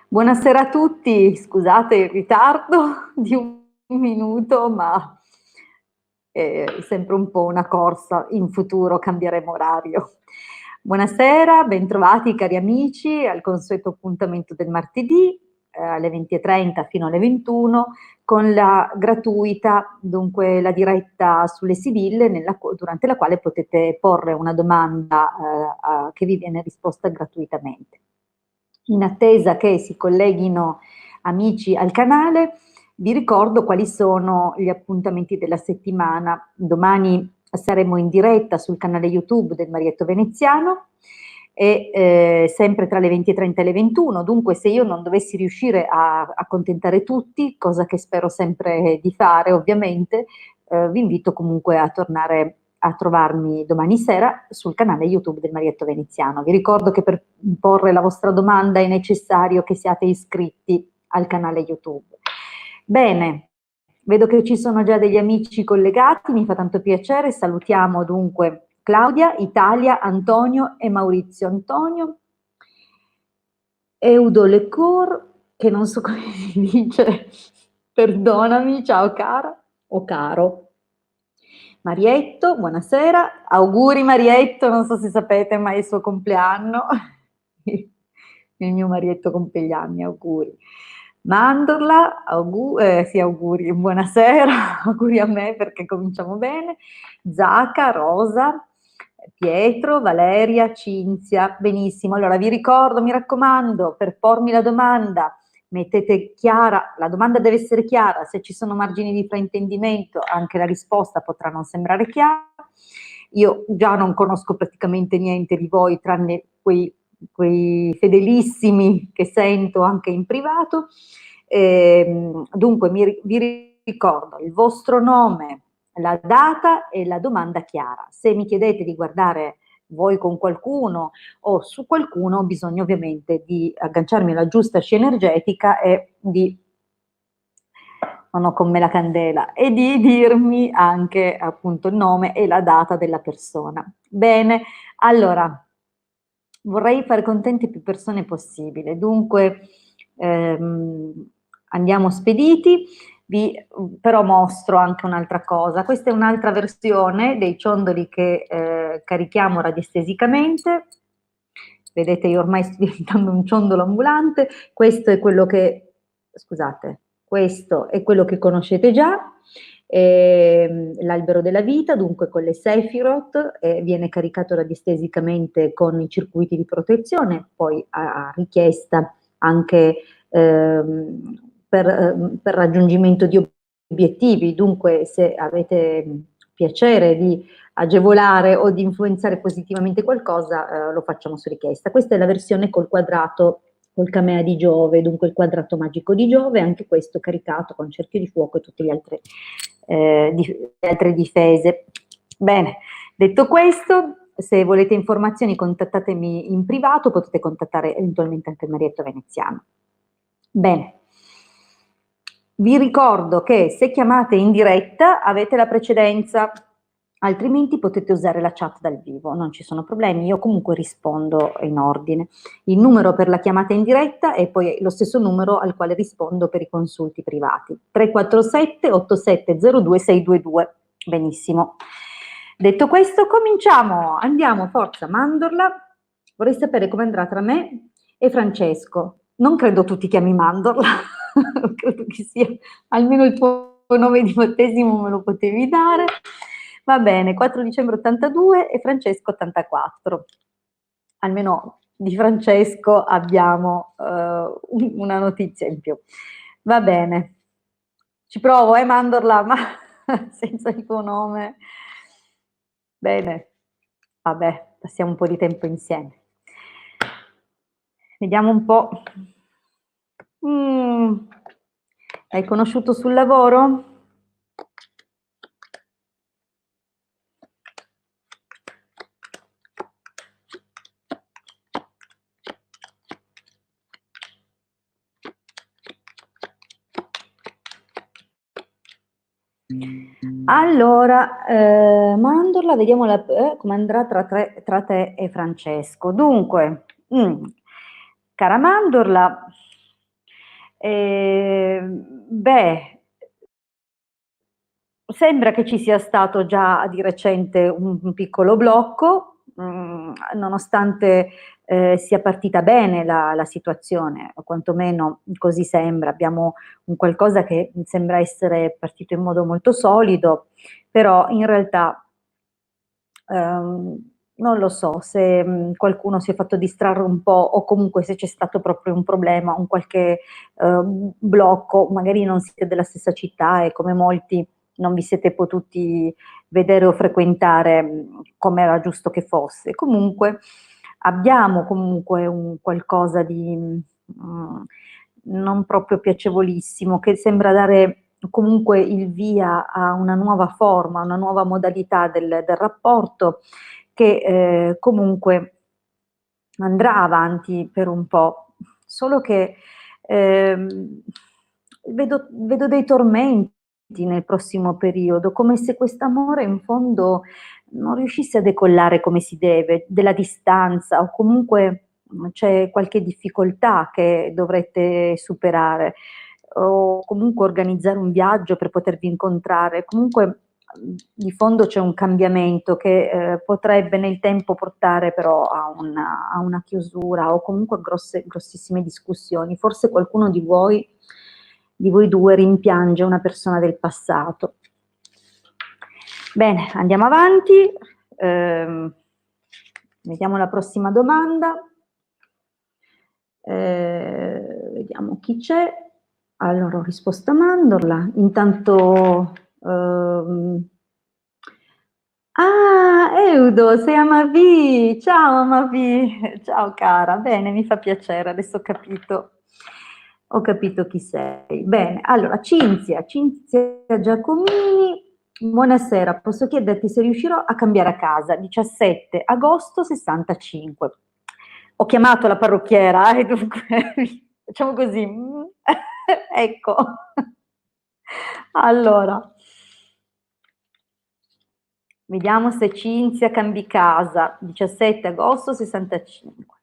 Buonasera a tutti, scusate il ritardo di un minuto, ma è sempre un po' una corsa, in futuro cambieremo orario. Buonasera, bentrovati cari amici al consueto appuntamento del martedì alle 20:30 fino alle 21 con la gratuita, dunque la diretta sulle Sibille durante la quale potete porre una domanda che vi viene risposta gratuitamente. In attesa che si colleghino amici al canale, vi ricordo quali sono gli appuntamenti della settimana. Domani saremo in diretta sul canale YouTube del Marietto Veneziano e sempre tra le 20:30 e le 21. Dunque, se io non dovessi riuscire a accontentare tutti, cosa che spero sempre di fare ovviamente, vi invito comunque a tornare a trovarmi domani sera sul canale YouTube del Marietto Veneziano. Vi ricordo che per porre la vostra domanda è necessario che siate iscritti al canale YouTube. Bene, vedo che ci sono già degli amici collegati, mi fa tanto piacere. Salutiamo dunque Claudia, Italia, Antonio e Maurizio Antonio. Eudo Lecor, che non so come si dice, perdonami, ciao cara o caro. Marietto, buonasera, auguri Marietto, non so se sapete ma è il suo compleanno, il mio Marietto compie gli anni, auguri. Mandorla, sì, auguri, buonasera, auguri a me perché cominciamo bene. Zaca, Rosa, Pietro, Valeria, Cinzia, benissimo. Allora vi ricordo, mi raccomando, per pormi la domanda, mettete chiara, la domanda deve essere chiara, se ci sono margini di fraintendimento anche la risposta potrà non sembrare chiara. Io già non conosco praticamente niente di voi tranne quei fedelissimi che sento anche in privato. Dunque vi ricordo il vostro nome, la data e la domanda chiara. Se mi chiedete di guardare voi con qualcuno o su qualcuno, ho bisogno ovviamente di agganciarmi alla giusta scia energetica e di, non ho con me la candela, e di dirmi anche appunto il nome e la data della persona. Bene, allora, vorrei fare contenti più persone possibile, dunque andiamo spediti. Però mostro anche un'altra cosa. Questa è un'altra versione dei ciondoli che carichiamo radiestesicamente. Vedete, io ormai sto diventando un ciondolo ambulante. Questo è quello che, scusate, questo è quello che conoscete già, l'albero della vita, dunque con le Sephiroth, viene caricato radiestesicamente con i circuiti di protezione, poi a richiesta anche per raggiungimento di obiettivi. Dunque, se avete piacere di agevolare o di influenzare positivamente qualcosa, lo facciamo su richiesta. Questa è la versione col quadrato, col camea di Giove, dunque il quadrato magico di Giove, anche questo caricato con cerchio di fuoco e tutte le altre difese. Bene, detto questo, se volete informazioni contattatemi in privato, potete contattare eventualmente anche il Marietto Veneziano. Bene, vi ricordo che se chiamate in diretta avete la precedenza, altrimenti potete usare la chat dal vivo, non ci sono problemi, io comunque rispondo in ordine. Il numero per la chiamata in diretta è poi lo stesso numero al quale rispondo per i consulti privati, 347 8702 622. Benissimo. Detto questo, cominciamo, andiamo, forza, Mandorla. Vorrei sapere come andrà tra me e Francesco. Non credo tu ti chiami Mandorla, credo che sia almeno il tuo nome di battesimo me lo potevi dare. Va bene, 4 dicembre 82 e Francesco 84. Almeno di Francesco abbiamo una notizia in più. Va bene, ci provo, Mandorla, ma senza il tuo nome. Bene, vabbè, passiamo un po' di tempo insieme. Vediamo un po'. L'hai conosciuto sul lavoro? Allora, Mandorla, vediamo come andrà tra te e Francesco. Dunque, cara Mandorla, Beh, sembra che ci sia stato già di recente un piccolo blocco, nonostante, sia partita bene la situazione, o quantomeno così sembra. Abbiamo un qualcosa che sembra essere partito in modo molto solido, però in realtà, non lo so se, qualcuno si è fatto distrarre un po' o comunque se c'è stato proprio un problema, un qualche, blocco, magari non siete della stessa città e come molti non vi siete potuti vedere o frequentare, come era giusto che fosse. Comunque abbiamo comunque un qualcosa di, non proprio piacevolissimo, che sembra dare comunque il via a una nuova forma, una nuova modalità del rapporto che, comunque andrà avanti per un po'. Solo che, ehm, vedo dei tormenti nel prossimo periodo, come se quest'amore in fondo non riuscisse a decollare come si deve, della distanza o comunque, c'è qualche difficoltà che dovrete superare o comunque organizzare un viaggio per potervi incontrare. Comunque, di fondo c'è un cambiamento che, potrebbe nel tempo portare però a una chiusura o comunque a grossissime discussioni. Forse qualcuno di voi 2 rimpiange una persona del passato. Bene, andiamo avanti. Vediamo la prossima domanda. Vediamo chi c'è. Allora, ho risposto a Mandorla. Intanto, ah, Eudo, sei Amavi. Ciao Amavi. Ciao cara. Bene, mi fa piacere, adesso ho capito chi sei. Bene, allora, Cinzia Giacomini. Buonasera, posso chiederti se riuscirò a cambiare a casa? 17 agosto 65. Ho chiamato la parrucchiera e dunque facciamo così. Ecco. Allora, vediamo se Cinzia cambi casa. 17 agosto 65.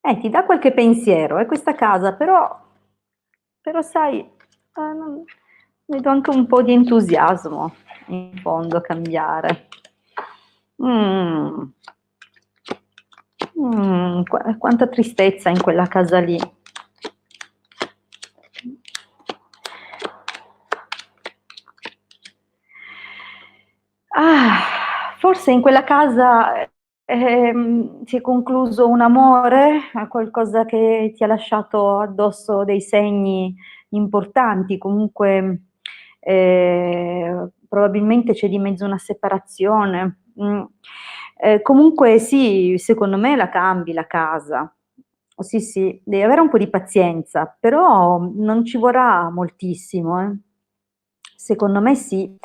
Ti dà qualche pensiero, questa casa, però sai, vedo anche un po' di entusiasmo in fondo a cambiare. Mm. Quanta tristezza in quella casa lì. Forse in quella casa, si è concluso un amore, qualcosa che ti ha lasciato addosso dei segni importanti, comunque, probabilmente c'è di mezzo una separazione. Comunque sì, secondo me la cambi la casa. Sì, sì, devi avere un po' di pazienza, però non ci vorrà moltissimo, eh. Secondo me sì,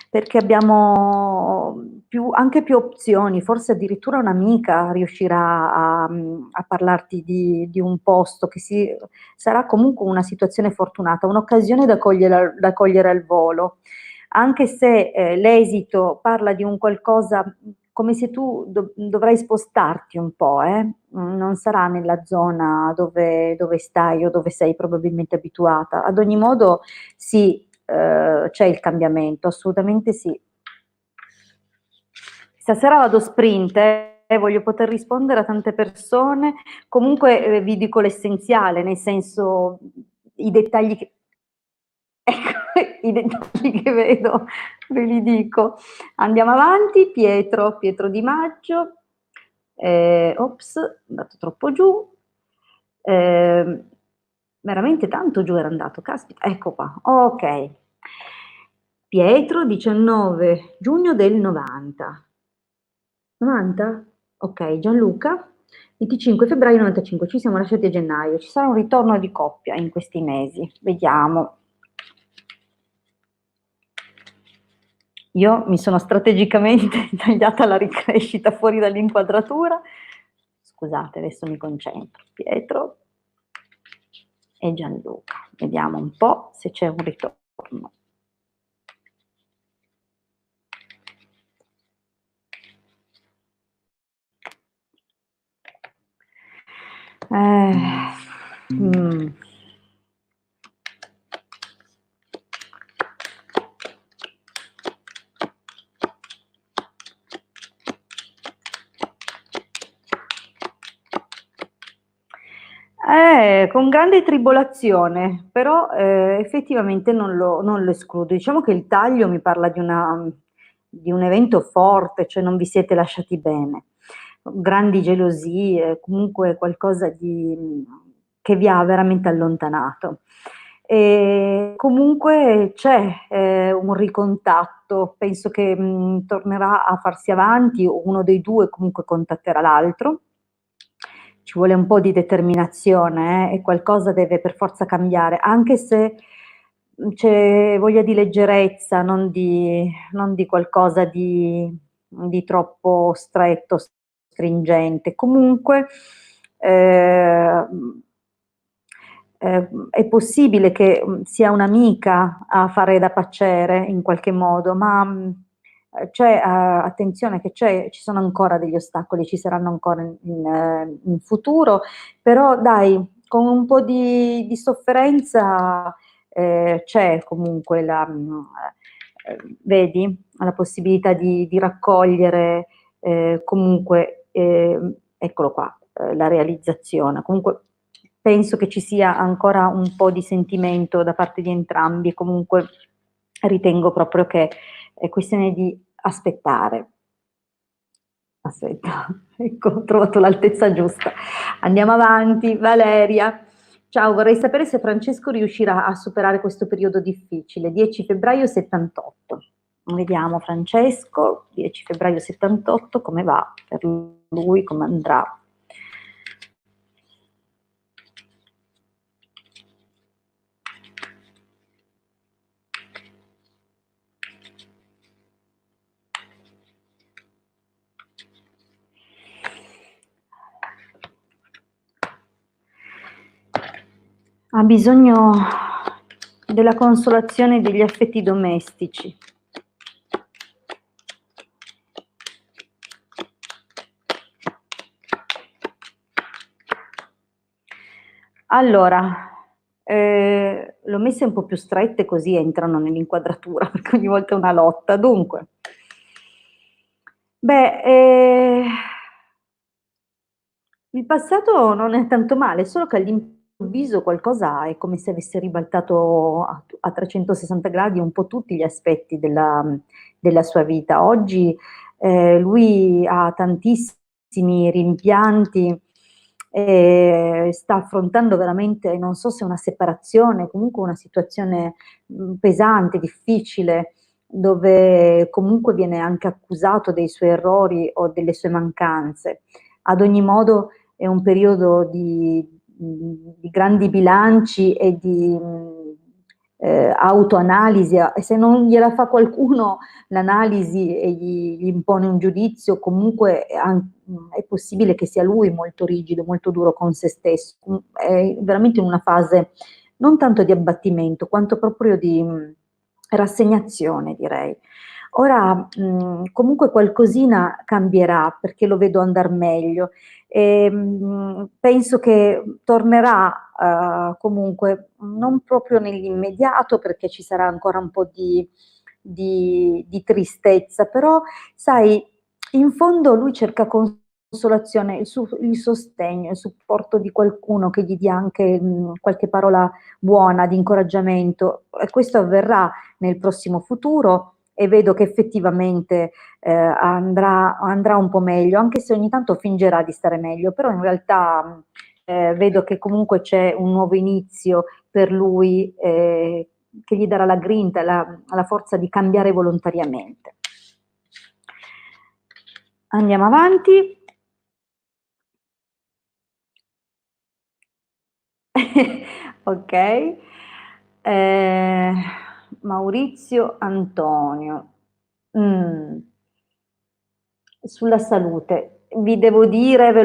perché abbiamo anche più opzioni, forse addirittura un'amica riuscirà a parlarti di un posto che sarà comunque una situazione fortunata, un'occasione da cogliere al volo, anche se, l'esito parla di un qualcosa come se tu dovrai spostarti un po', non sarà nella zona dove stai o dove sei probabilmente abituata. Ad ogni modo sì, c'è il cambiamento, assolutamente sì. Stasera vado sprint, voglio poter rispondere a tante persone. Comunque, vi dico l'essenziale, nel senso, i dettagli che ecco, i dettagli che vedo ve li dico. Andiamo avanti, Pietro Di Maggio. Ops, è andato troppo giù. Veramente tanto giù era andato, caspita, ecco qua, ok. Pietro, 19 giugno del 90. 90? Ok, Gianluca, 25 febbraio 95, ci siamo lasciati a gennaio, ci sarà un ritorno di coppia in questi mesi, vediamo. Io mi sono strategicamente tagliata la ricrescita fuori dall'inquadratura. Scusate, adesso mi concentro. Pietro e Gianluca. Vediamo un po' se c'è un ritorno. Mm. Con grande tribolazione, però effettivamente non lo escludo. Diciamo che il taglio mi parla di un evento forte, cioè non vi siete lasciati bene, grandi gelosie, comunque qualcosa che vi ha veramente allontanato. E comunque c'è un ricontatto, penso che tornerà a farsi avanti, o uno dei due comunque contatterà l'altro. Ci vuole un po' di determinazione, e qualcosa deve per forza cambiare, anche se c'è voglia di leggerezza, non di qualcosa di troppo stretto, stringente. Comunque è possibile che sia un'amica a fare da paciere in qualche modo, ma c'è, attenzione che ci sono ancora degli ostacoli, ci saranno ancora in futuro, però dai, con un po' di sofferenza c'è comunque vedi, la possibilità di raccogliere comunque, eccolo qua, la realizzazione. Comunque penso che ci sia ancora un po' di sentimento da parte di entrambi, comunque ritengo proprio che è questione di aspettare. Aspetta, ecco, ho trovato l'altezza giusta. Andiamo avanti, Valeria. Ciao, vorrei sapere se Francesco riuscirà a superare questo periodo difficile. 10 febbraio 78. Vediamo Francesco, 10 febbraio 78, come va per lui, come andrà. Ha bisogno della consolazione degli affetti domestici. Allora, l'ho messe un po' più strette così entrano nell'inquadratura, perché ogni volta è una lotta. Dunque, beh, il passato non è tanto male, solo che all'improvviso qualcosa è come se avesse ribaltato a 360 gradi un po' tutti gli aspetti della sua vita. Oggi lui ha tantissimi rimpianti, sta affrontando veramente, non so se una separazione, comunque una situazione pesante, difficile, dove comunque viene anche accusato dei suoi errori o delle sue mancanze. Ad ogni modo è un periodo di grandi bilanci e di autoanalisi, e se non gliela fa qualcuno l'analisi e gli impone un giudizio, comunque è possibile che sia lui molto rigido, molto duro con se stesso, è veramente in una fase non tanto di abbattimento, quanto proprio di rassegnazione, direi. Ora, comunque qualcosina cambierà perché lo vedo andar meglio. Penso che tornerà comunque non proprio nell'immediato perché ci sarà ancora un po' di tristezza, però sai, in fondo lui cerca consolazione, il sostegno, il supporto di qualcuno che gli dia anche qualche parola buona di incoraggiamento, e questo avverrà nel prossimo futuro e vedo che effettivamente andrà un po' meglio, anche se ogni tanto fingerà di stare meglio, però in realtà vedo che comunque c'è un nuovo inizio per lui che gli darà la grinta, la forza di cambiare volontariamente. Andiamo avanti. Ok. Eh, Maurizio Antonio. Mm. Sulla salute. Vi devo dire, ve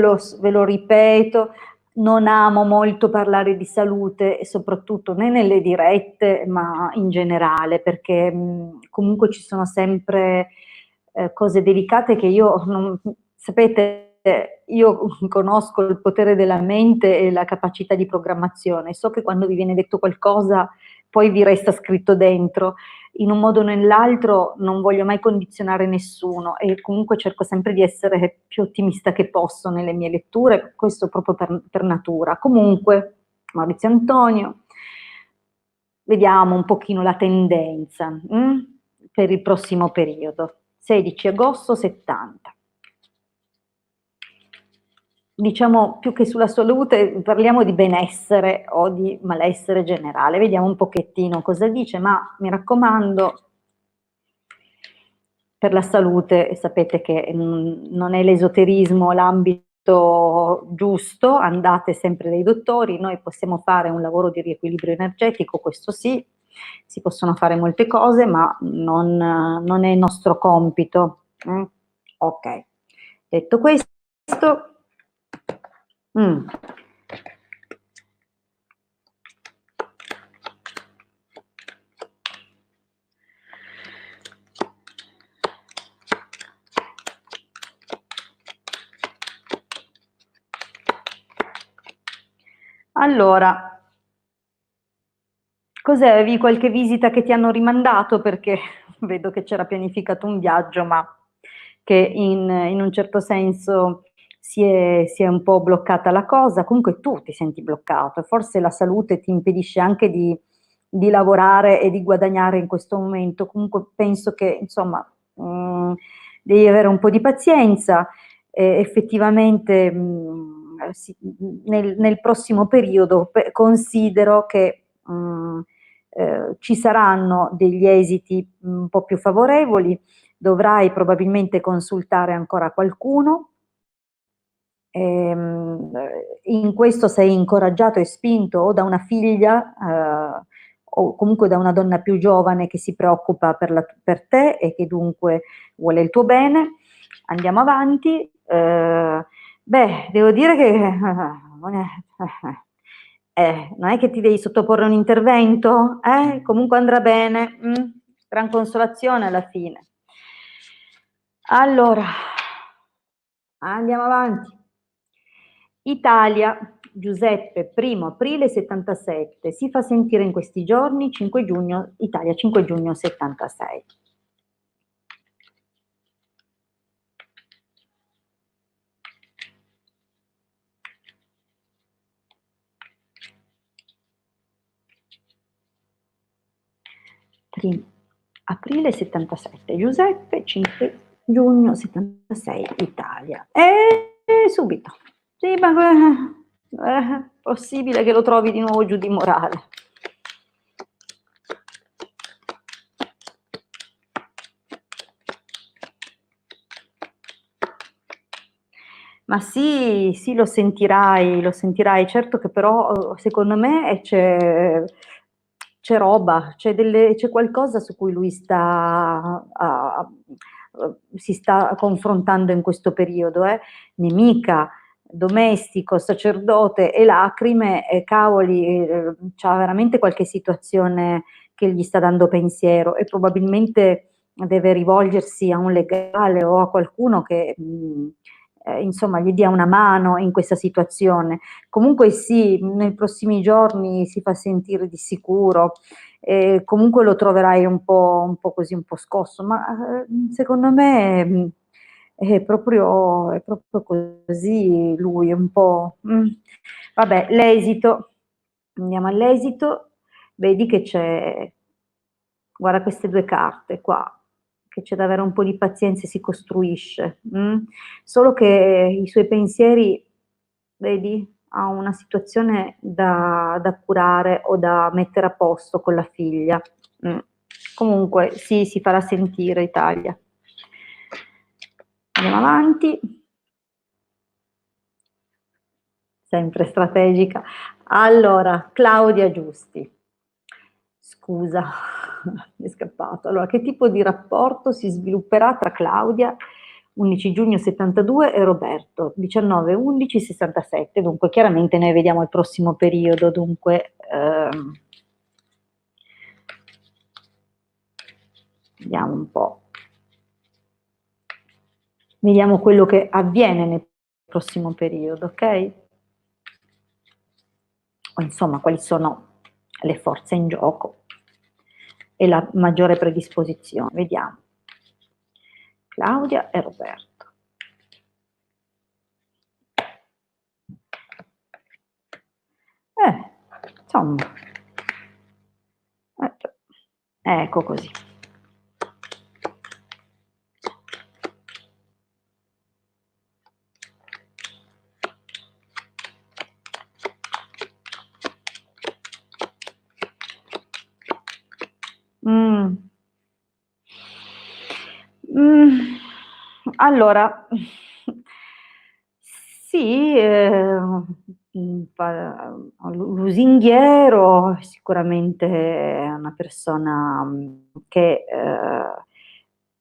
lo ripeto, non amo molto parlare di salute, e soprattutto né nelle dirette, ma in generale, perché comunque ci sono sempre cose delicate che io, sapete, io conosco il potere della mente e la capacità di programmazione, so che quando vi viene detto qualcosa poi vi resta scritto dentro, in un modo o nell'altro non voglio mai condizionare nessuno e comunque cerco sempre di essere più ottimista che posso nelle mie letture, questo proprio per natura. Comunque, Maurizio Antonio, vediamo un pochino la tendenza per il prossimo periodo. 16 agosto 70. Diciamo più che sulla salute, parliamo di benessere o di malessere generale. Vediamo un pochettino cosa dice, ma mi raccomando, per la salute sapete che non è l'esoterismo l'ambito giusto, andate sempre dai dottori, noi possiamo fare un lavoro di riequilibrio energetico, questo sì, si possono fare molte cose, ma non è il nostro compito. Ok, detto questo, mm, allora, cos'è? Avevi qualche visita che ti hanno rimandato? Perché vedo che c'era pianificato un viaggio, ma che in un certo senso si è un po' bloccata la cosa. Comunque tu ti senti bloccato e forse la salute ti impedisce anche di lavorare e di guadagnare in questo momento. Comunque penso che, insomma, devi avere un po' di pazienza. Effettivamente, nel prossimo periodo considero che ci saranno degli esiti un po' più favorevoli, dovrai probabilmente consultare ancora qualcuno. In questo sei incoraggiato e spinto o da una figlia o comunque da una donna più giovane che si preoccupa per te e che dunque vuole il tuo bene. Andiamo avanti. Beh, devo dire che non è che ti devi sottoporre a un intervento, comunque andrà bene, gran consolazione alla fine. Allora, andiamo avanti. Italia, Giuseppe, 1° aprile 77, si fa sentire in questi giorni, 5 giugno, Italia, 5 giugno 76. Aprile 77, Giuseppe, 5 giugno 76, Italia. E subito. Sì, ma è possibile che lo trovi di nuovo giù di morale. Ma sì, sì, lo sentirai, certo che però secondo me c'è roba, c'è qualcosa su cui lui si sta confrontando in questo periodo, nemica, domestico, sacerdote e lacrime, e cavoli, c'ha veramente qualche situazione che gli sta dando pensiero e probabilmente deve rivolgersi a un legale o a qualcuno che insomma gli dia una mano in questa situazione. Comunque sì, nei prossimi giorni si fa sentire di sicuro, comunque lo troverai un po' così, un po' scosso, ma secondo me è proprio così lui, un po'. Vabbè, l'esito, andiamo all'esito, vedi che c'è, guarda queste due carte qua, che c'è da avere un po' di pazienza e si costruisce. Solo che i suoi pensieri, vedi, ha una situazione da curare o da mettere a posto con la figlia. Comunque sì, si farà sentire Italia. Andiamo avanti. Sempre strategica. Allora, Claudia Giusti. Scusa, mi è scappato. Allora, che tipo di rapporto si svilupperà tra Claudia, 11 giugno 72, e Roberto, 19-11 67? Dunque, chiaramente noi vediamo il prossimo periodo, dunque vediamo un po'. Vediamo quello che avviene nel prossimo periodo, ok? O insomma, quali sono le forze in gioco e la maggiore predisposizione. Vediamo. Claudia e Roberto. Insomma, ecco così. Mm. Mm. Allora, sì, lusinghiero, sicuramente è una persona che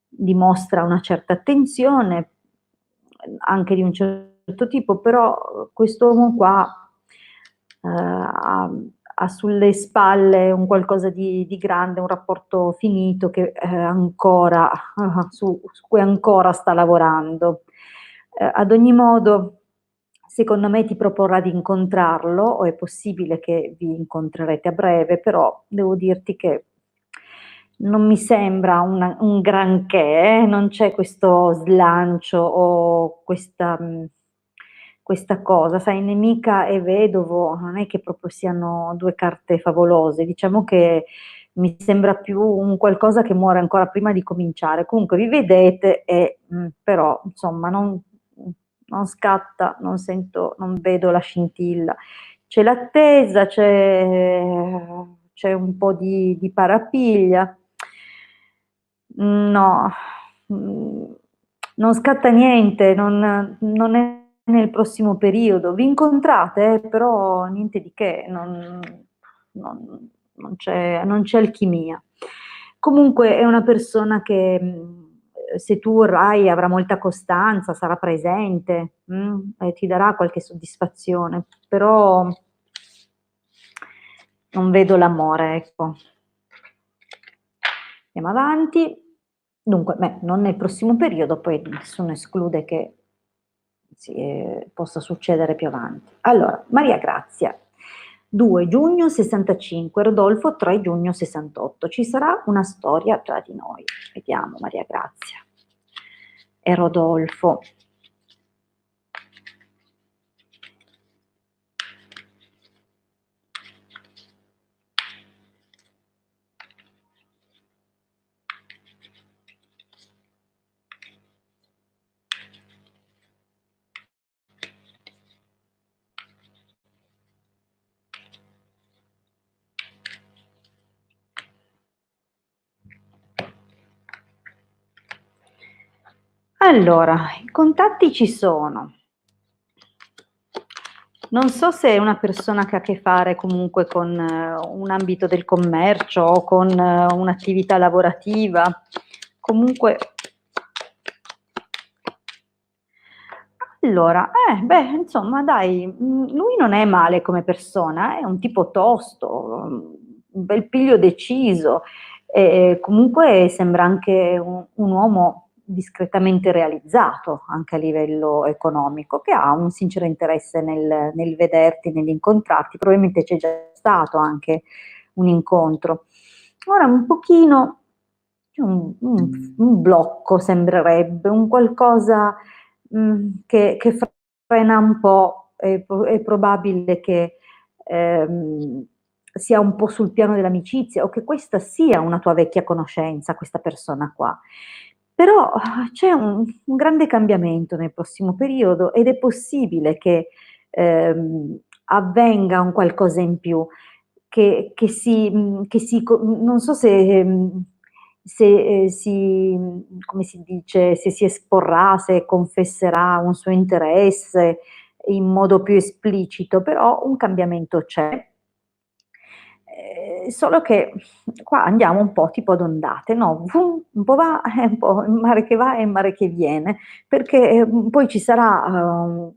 dimostra una certa attenzione, anche di un certo tipo, però quest'uomo qua ha sulle spalle un qualcosa di grande, un rapporto finito che ancora, su cui ancora sta lavorando. Ad ogni modo, secondo me ti proporrà di incontrarlo, o è possibile che vi incontrerete a breve, però devo dirti che non mi sembra un granché, non c'è questo slancio o questa cosa, sai, nemica e vedovo non è che proprio siano due carte favolose, diciamo che mi sembra più un qualcosa che muore ancora prima di cominciare. Comunque vi vedete e però insomma non scatta, non sento, non vedo la scintilla. C'è l'attesa, c'è un po' di parapiglia. No, mm, non scatta niente, non è nel prossimo periodo. Vi incontrate, però niente di che, non c'è alchimia. Comunque è una persona che se tu vorrai avrà molta costanza, sarà presente, e ti darà qualche soddisfazione, però non vedo l'amore, ecco. Andiamo avanti. Dunque, non nel prossimo periodo, poi nessuno esclude che possa succedere più avanti. Allora, Maria Grazia, 2 giugno 65, Rodolfo 3 giugno 68. Ci sarà una storia tra di noi. Vediamo Maria Grazia e Rodolfo. Allora, i contatti ci sono. Non so se è una persona che ha a che fare comunque con un ambito del commercio o con un'attività lavorativa. Comunque, allora, insomma, dai, lui non è male come persona, è un tipo tosto, un bel piglio deciso, e comunque sembra anche un uomo discretamente realizzato anche a livello economico, che ha un sincero interesse nel vederti, nell'incontrarti, probabilmente c'è già stato anche un incontro. Ora un pochino, un blocco sembrerebbe, un qualcosa che frena un po', è probabile che sia un po' sul piano dell'amicizia o che questa sia una tua vecchia conoscenza, questa persona qua. Però c'è un grande cambiamento nel prossimo periodo ed è possibile che avvenga un qualcosa in più, non so come si dice, se si esporrà, se confesserà un suo interesse in modo più esplicito, però un cambiamento c'è. Solo che qua andiamo un po' tipo ad ondate, no? Un po' va, un po' il mare che va e il mare che viene, perché poi ci sarà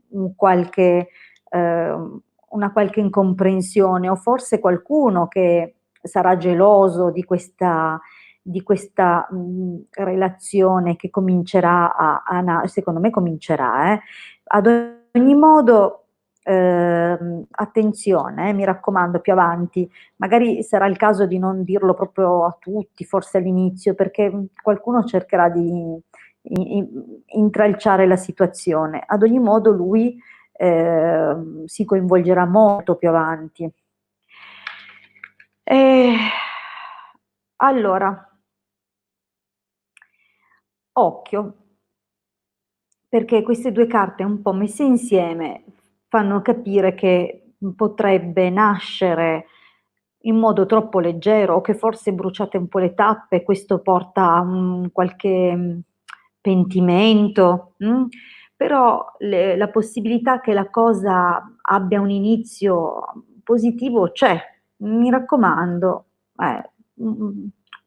una qualche incomprensione o forse qualcuno che sarà geloso di questa relazione che comincerà secondo me comincerà, ad ogni modo, attenzione, mi raccomando, più avanti, magari sarà il caso di non dirlo proprio a tutti, forse all'inizio, perché qualcuno cercherà di intralciare la situazione. Ad ogni modo lui si coinvolgerà molto più avanti. E, allora, occhio, perché queste due carte un po' messe insieme fanno capire che potrebbe nascere in modo troppo leggero o che forse bruciate un po' le tappe, questo porta a un qualche pentimento, però la possibilità che la cosa abbia un inizio positivo c'è, mi raccomando,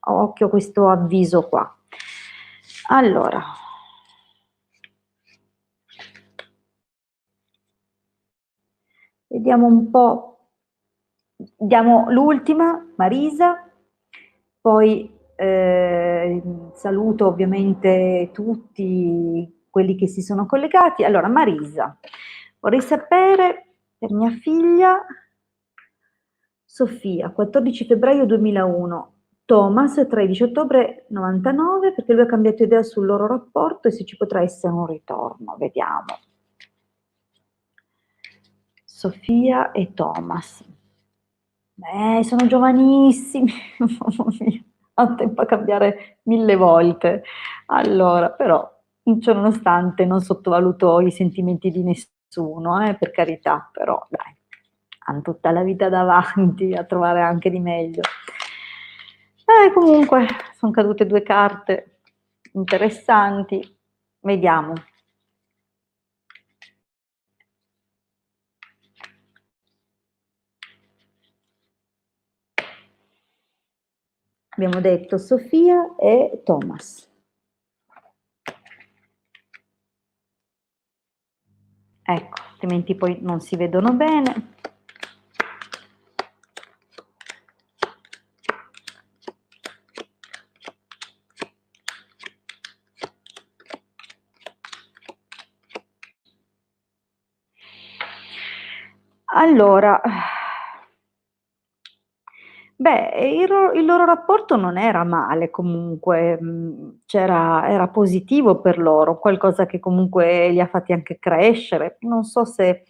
occhio a questo avviso qua. Allora, vediamo un po', diamo l'ultima, Marisa, poi saluto ovviamente tutti quelli che si sono collegati. Allora, Marisa, vorrei sapere per mia figlia Sofia, 14 febbraio 2001, Thomas, 13 ottobre 99, perché lui ha cambiato idea sul loro rapporto e se ci potrà essere un ritorno, vediamo. Sofia e Thomas. Sono giovanissimi, mamma mia, hanno tempo a cambiare 1000 volte. Allora, però, ciò nonostante non sottovaluto i sentimenti di nessuno, per carità, però dai, hanno tutta la vita davanti a trovare anche di meglio. Comunque, sono cadute due carte interessanti, vediamo. Abbiamo detto Sofia e Thomas. Ecco, altrimenti poi non si vedono bene. Allora, il loro rapporto non era male comunque, era positivo per loro, qualcosa che comunque li ha fatti anche crescere. Non so se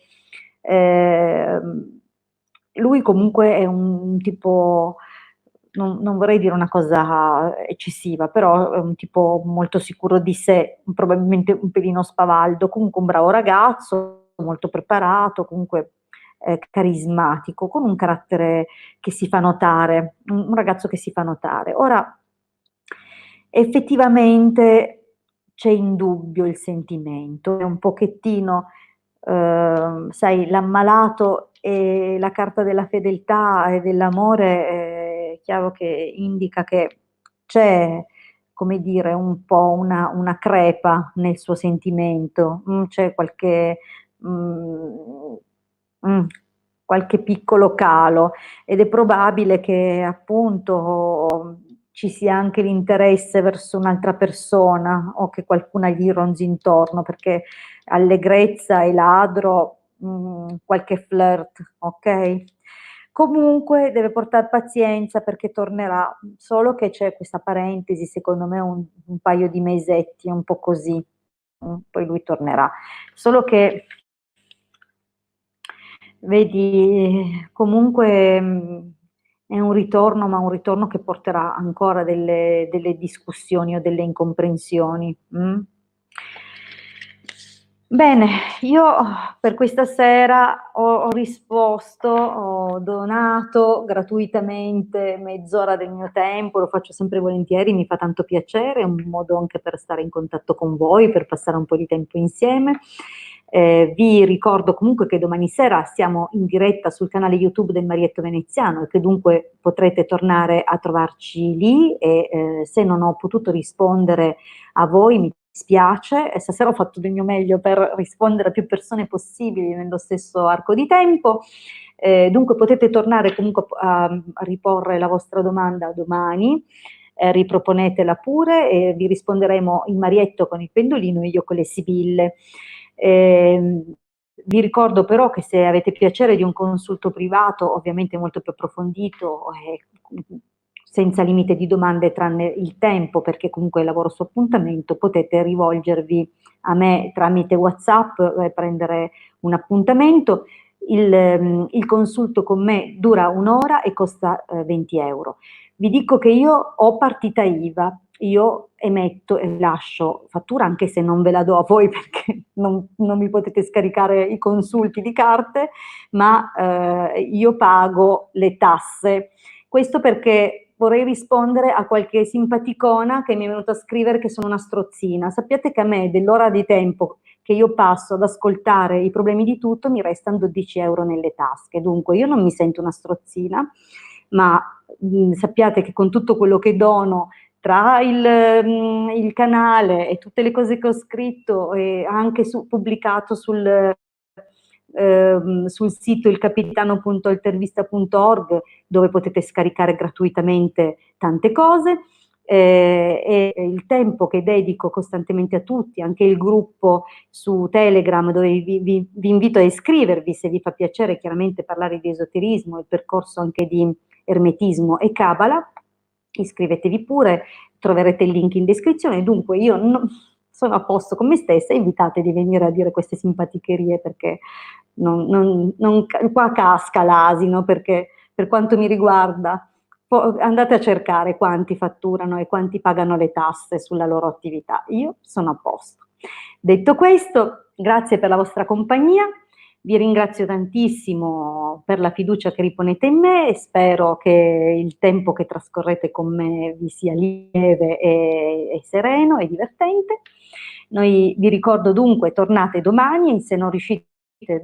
lui comunque è un tipo, non vorrei dire una cosa eccessiva, però è un tipo molto sicuro di sé, probabilmente un pelino spavaldo, comunque un bravo ragazzo, molto preparato, comunque carismatico, con un carattere che si fa notare, un ragazzo che si fa notare. Ora, effettivamente c'è in dubbio il sentimento, è un pochettino, sai, l'ammalato e la carta della fedeltà e dell'amore, è chiaro che indica che c'è, come dire, un po' una crepa nel suo sentimento, c'è mh, mh, qualche piccolo calo ed è probabile che appunto ci sia anche l'interesse verso un'altra persona o che qualcuna gli ronzi intorno, perché allegrezza e ladro, qualche flirt, ok? Comunque deve portare pazienza perché tornerà, solo che c'è questa parentesi, secondo me un paio di mesetti, un po' così, poi lui tornerà. Solo che vedi, comunque è un ritorno, ma un ritorno che porterà ancora delle discussioni o delle incomprensioni. Bene, io per questa sera ho risposto, ho donato gratuitamente mezz'ora del mio tempo, lo faccio sempre volentieri, mi fa tanto piacere, è un modo anche per stare in contatto con voi, per passare un po' di tempo insieme. Vi ricordo comunque che domani sera siamo in diretta sul canale YouTube del Marietto Veneziano e che dunque potrete tornare a trovarci lì e se non ho potuto rispondere a voi mi dispiace, e stasera ho fatto del mio meglio per rispondere a più persone possibili nello stesso arco di tempo. Dunque potete tornare comunque a riporre la vostra domanda domani, riproponetela pure e vi risponderemo il Marietto con il pendolino e io con le sibille. Vi ricordo però che se avete piacere di un consulto privato, ovviamente molto più approfondito, senza limite di domande tranne il tempo, perché comunque lavoro su appuntamento, potete rivolgervi a me tramite WhatsApp e prendere un appuntamento. Il consulto con me dura 1 ora e costa 20 euro. Vi dico che io ho partita IVA, io emetto e lascio fattura, anche se non ve la do a voi perché non mi potete scaricare i consulti di carte, ma io pago le tasse. Questo perché vorrei rispondere a qualche simpaticona che mi è venuta a scrivere che sono una strozzina. Sappiate che a me dell'ora di tempo che io passo ad ascoltare i problemi di tutto mi restano 12 euro nelle tasche, dunque io non mi sento una strozzina, ma sappiate che con tutto quello che dono tra il canale e tutte le cose che ho scritto e anche pubblicato sul sito ilcapitano.intervista.org, dove potete scaricare gratuitamente tante cose, e il tempo che dedico costantemente a tutti, anche il gruppo su Telegram dove vi invito a iscrivervi se vi fa piacere chiaramente parlare di esoterismo, il percorso anche di ermetismo e Kabbalah, iscrivetevi pure, troverete il link in descrizione. Dunque io sono a posto con me stessa, invitate di venire a dire queste simpaticherie perché qua casca l'asino, perché per quanto mi riguarda andate a cercare quanti fatturano e quanti pagano le tasse sulla loro attività, io sono a posto. Detto questo, grazie per la vostra compagnia, vi ringrazio tantissimo per la fiducia che riponete in me e spero che il tempo che trascorrete con me vi sia lieve e sereno e divertente. Vi ricordo dunque, tornate domani e se non riuscite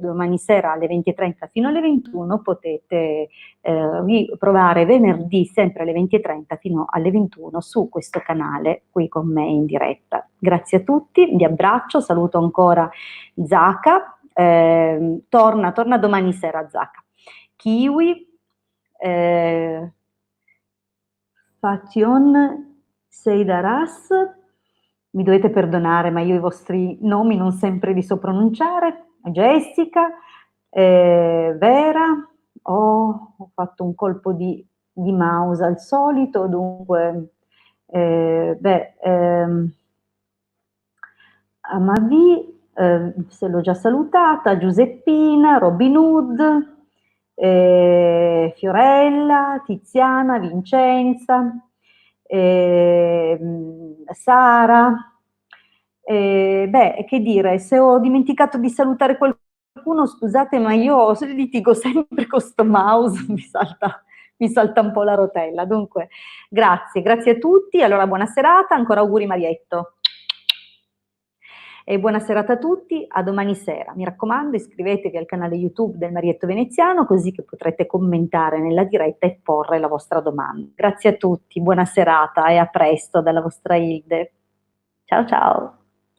domani sera alle 20:30 fino alle 21 potete provare venerdì sempre alle 20:30 fino alle 21 su questo canale qui con me in diretta. Grazie a tutti, vi abbraccio, saluto ancora Zaka. Torna domani sera Zaka. Kiwi, Fation Seidaras, mi dovete perdonare ma io i vostri nomi non sempre li so pronunciare, Jessica, Vera, ho fatto un colpo di mouse al solito, dunque, Amavi, se l'ho già salutata, Giuseppina, Robin Hood, Fiorella, Tiziana, Vincenza, Sara, che dire, se ho dimenticato di salutare qualcuno, scusate, ma io litigo sempre con sto mouse, mi salta un po' la rotella. Dunque, grazie a tutti, allora buona serata, ancora auguri Marietto. E buona serata a tutti, a domani sera. Mi raccomando, iscrivetevi al canale YouTube del Marietto Veneziano così che potrete commentare nella diretta e porre la vostra domanda. Grazie a tutti, buona serata e a presto dalla vostra Hilde. Ciao ciao!